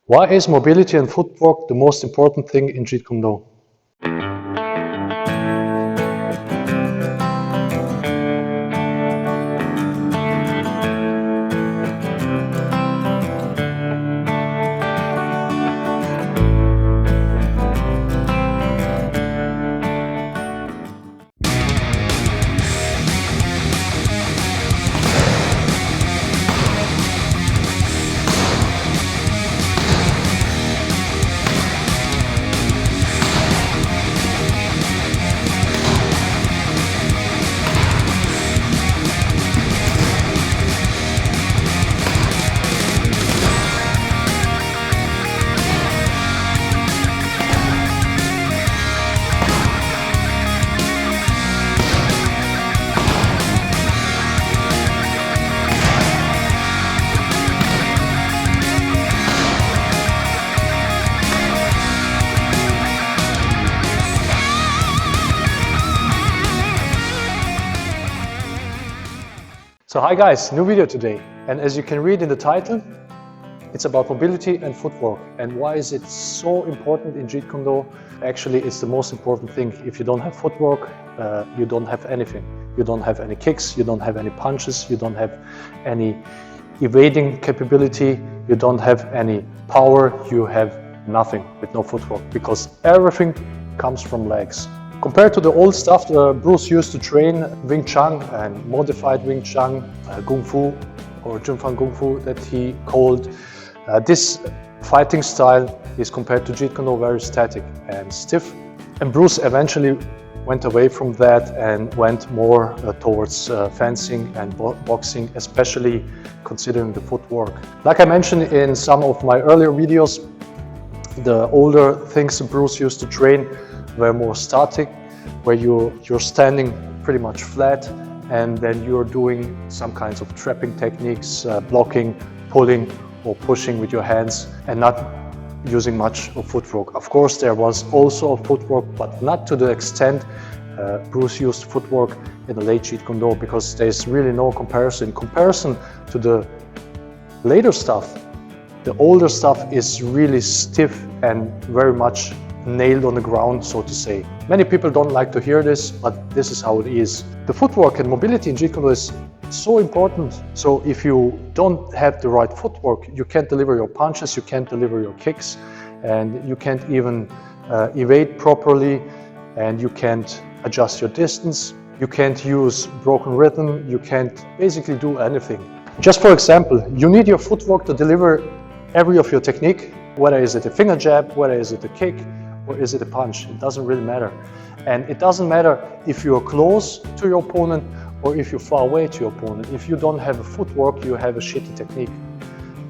Why is mobility and footwork the most important thing in Jeet Kune? So hi guys, new video today, and as you can read in the title, it's about mobility and footwork. And why is it so important in Jeet Kune? Actually, it's the most important thing. If you don't have footwork, you don't have anything. You don't have any kicks, you don't have any punches, you don't have any evading capability, you don't have any power, you have nothing with no footwork, because everything comes from legs. Compared to the old stuff Bruce used to train, Wing Chun and modified Wing Chun, Kung Fu or Junfang Kung Fu that he called, this fighting style is compared to Jeet Kune very static and stiff. And Bruce eventually went away from that and went more towards fencing and boxing, especially considering the footwork. Like I mentioned in some of my earlier videos, the older things Bruce used to train were more static, where you're standing pretty much flat and then you're doing some kinds of trapping techniques, blocking, pulling or pushing with your hands, and not using much of footwork. Of course, there was also a footwork, but not to the extent Bruce used footwork in the late Jeet Kune, because there's really no comparison. In comparison to the later stuff, the older stuff is really stiff and very much nailed on the ground, so to say. Many people don't like to hear this, but this is how it is. The footwork and mobility in Jeet Kune is so important. So if you don't have the right footwork, you can't deliver your punches, you can't deliver your kicks, and you can't even evade properly, and you can't adjust your distance, you can't use broken rhythm, you can't basically do anything. Just for example, you need your footwork to deliver every of your technique, whether is it a finger jab, whether is it a kick, or is it a punch? It doesn't really matter. And it doesn't matter if you're close to your opponent or if you're far away to your opponent. If you don't have a footwork, you have a shitty technique.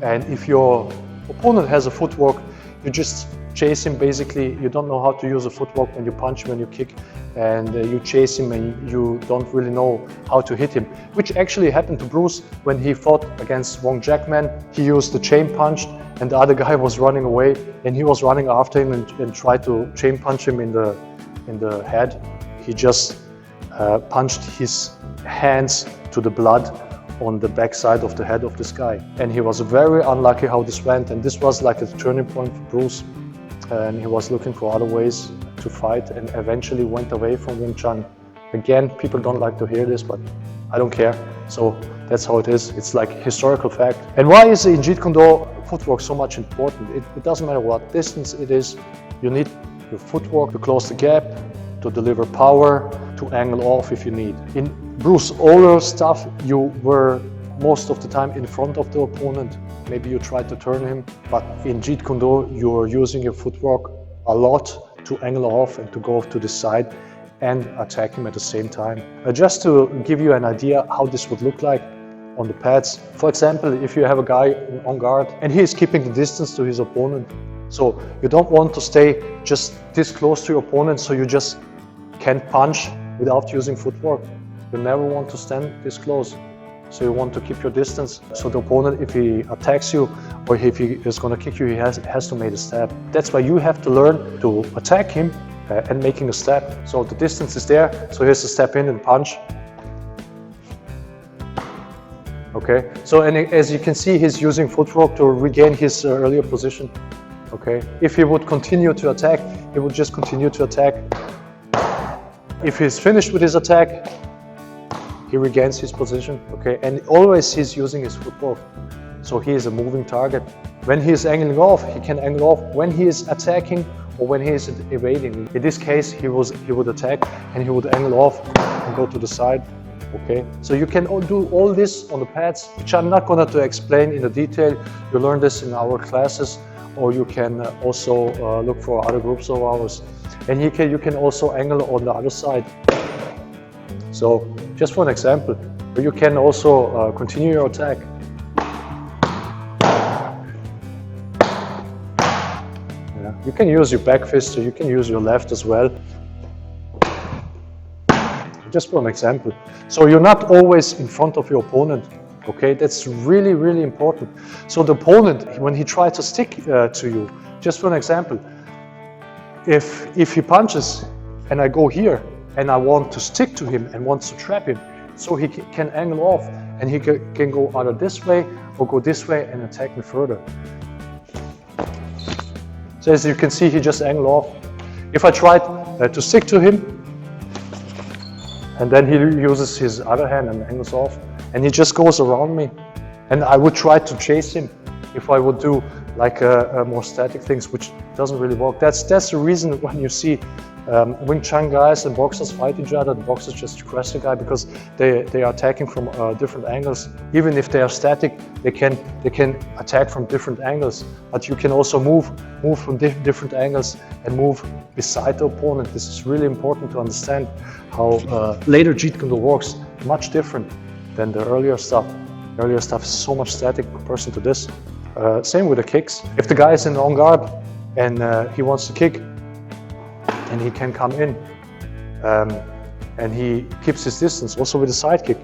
And if your opponent has a footwork, you just chase him basically. You don't know how to use a footwork when you punch, when you kick, and you chase him and you don't really know how to hit him. Which actually happened to Bruce when he fought against Wong Jackman. He used the chain punch and the other guy was running away, and he was running after him and tried to chain punch him in the head. He just punched his hands to the blood on the backside of the head of this guy. And he was very unlucky how this went, and this was like a turning point for Bruce. And he was looking for other ways to fight and eventually went away from Wing Chun. Again, people don't like to hear this, but I don't care. So that's how it is. It's like historical fact. And why is in Jeet Kune footwork so much important? It doesn't matter what distance it is. You need your footwork to close the gap, to deliver power, to angle off if you need. In Bruce's older stuff, you were most of the time in front of the opponent. Maybe you tried to turn him, but in Jeet Kune you're using your footwork a lot to angle off and to go to the side and attack him at the same time. Just to give you an idea how this would look like on the pads. For example, if you have a guy on guard and he is keeping the distance to his opponent, so you don't want to stay just this close to your opponent so you just can't punch without using footwork. You never want to stand this close. So you want to keep your distance. So the opponent, if he attacks you or if he is going to kick you, he has to make a step. That's why you have to learn to attack him and making a step. So the distance is there. So here's the step in and punch. Okay. Okay, so and as you can see, he's using footwork to regain his earlier position. Okay, if he would continue to attack, he would just continue to attack. If he's finished with his attack, he regains his position. Okay, and always he's using his footwork. So he is a moving target. When he is angling off, he can angle off when he is attacking or when he is evading. In this case, he would attack and he would angle off and go to the side. Okay, so you can do all this on the pads, which I'm not going to explain in the detail. You learn this in our classes, or you can also look for other groups of ours. And you can also angle on the other side. So just for an example, you can also continue your attack. Yeah. You can use your back fist, or you can use your left as well. Just for an example. So you're not always in front of your opponent. Okay, that's really, really important. So the opponent, when he tries to stick to you, just for an example, if he punches and I go here and I want to stick to him and wants to trap him, so he can angle off and he can go either this way or go this way and attack me further. So as you can see, he just angled off. If I tried to stick to him, and then he uses his other hand and angles off, and he just goes around me, and I would try to chase him if I would do like more static things, which doesn't really work. That's the reason when you see Wing Chun guys and boxers fight each other, the boxers just crush the guy because they are attacking from different angles. Even if they are static, they can attack from different angles. But you can also move from different angles and move beside the opponent. This is really important to understand how later Jeet Kune works. Much different than the earlier stuff. The earlier stuff is so much static in comparison to this. Same with the kicks. If the guy is in on guard and he wants to kick, and he can come in and he keeps his distance also with a side kick.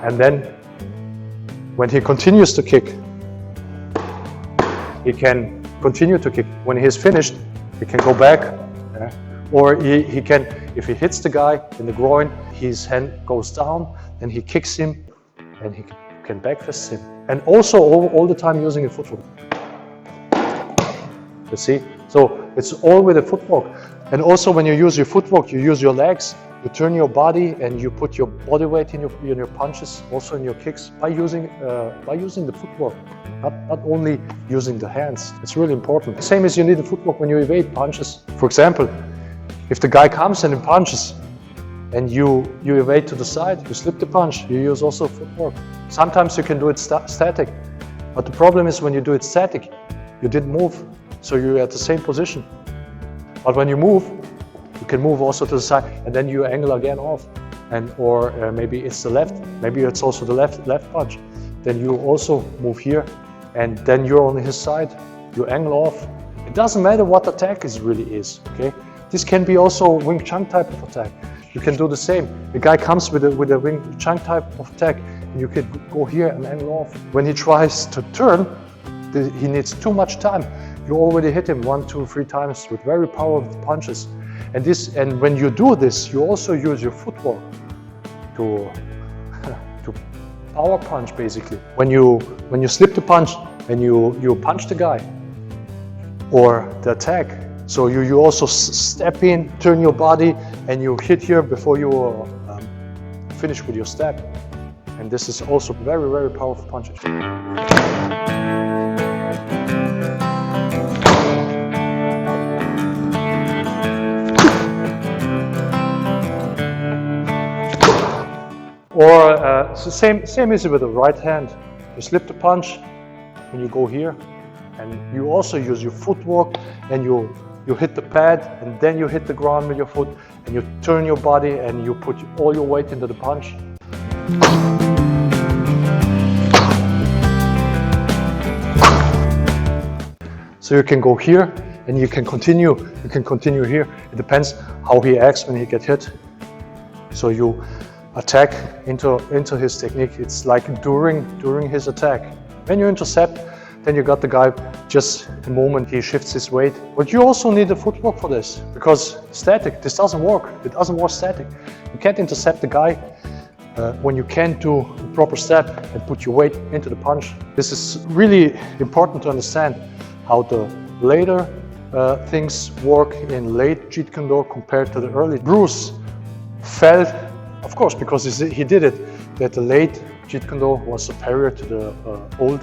And then when he continues to kick, he can continue to kick. When he is finished, he can go back, or he can, if he hits the guy in the groin, his hand goes down, then he kicks him and he can back fist him. And also all the time using a footwork. You see? So it's all with the footwork. And also when you use your footwork, you use your legs, you turn your body and you put your body weight in your punches, also in your kicks, by using the footwork, not only using the hands. It's really important. Same as you need the footwork when you evade punches. For example, if the guy comes and he punches and you evade to the side, you slip the punch, you use also footwork. Sometimes you can do it static, but the problem is when you do it static, you didn't move. So you're at the same position. But when you move, you can move also to the side, and then you angle again off. Or maybe it's the left, maybe it's also the left punch. Then you also move here, and then you're on his side, you angle off. It doesn't matter what attack it really is, okay? This can be also Wing Chun type of attack. You can do the same. The guy comes with a Wing Chun type of attack, and you can go here and angle off. When he tries to turn, he needs too much time. You already hit him 1, 2, 3 times with very powerful punches. And when you do this, you also use your footwork to power punch basically. When you slip the punch and you punch the guy or the attack, so you also step in, turn your body, and you hit here before you finish with your step. And this is also very, very powerful punches. Or so same is with the right hand. You slip the punch and you go here, and you also use your footwork and you hit the pad, and then you hit the ground with your foot, and you turn your body and you put all your weight into the punch. So you can go here and you can continue here. It depends how he acts when he gets hit. So you attack into his technique. It's like during his attack. When you intercept, then you got the guy just the moment he shifts his weight. But you also need the footwork for this, because static, this doesn't work. It doesn't work static. You can't intercept the guy when you can't do a proper step and put your weight into the punch. This is really important to understand how the later things work in late Jeet Kune compared to the early. Bruce felt, of course, because he did it, that the late Jeet Kune was superior to the old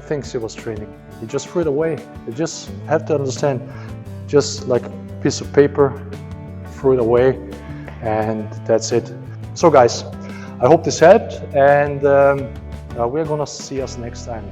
things he was training. He just threw it away. You just have to understand, just like a piece of paper, threw it away, and that's it. So guys, I hope this helped, and we're gonna see us next time.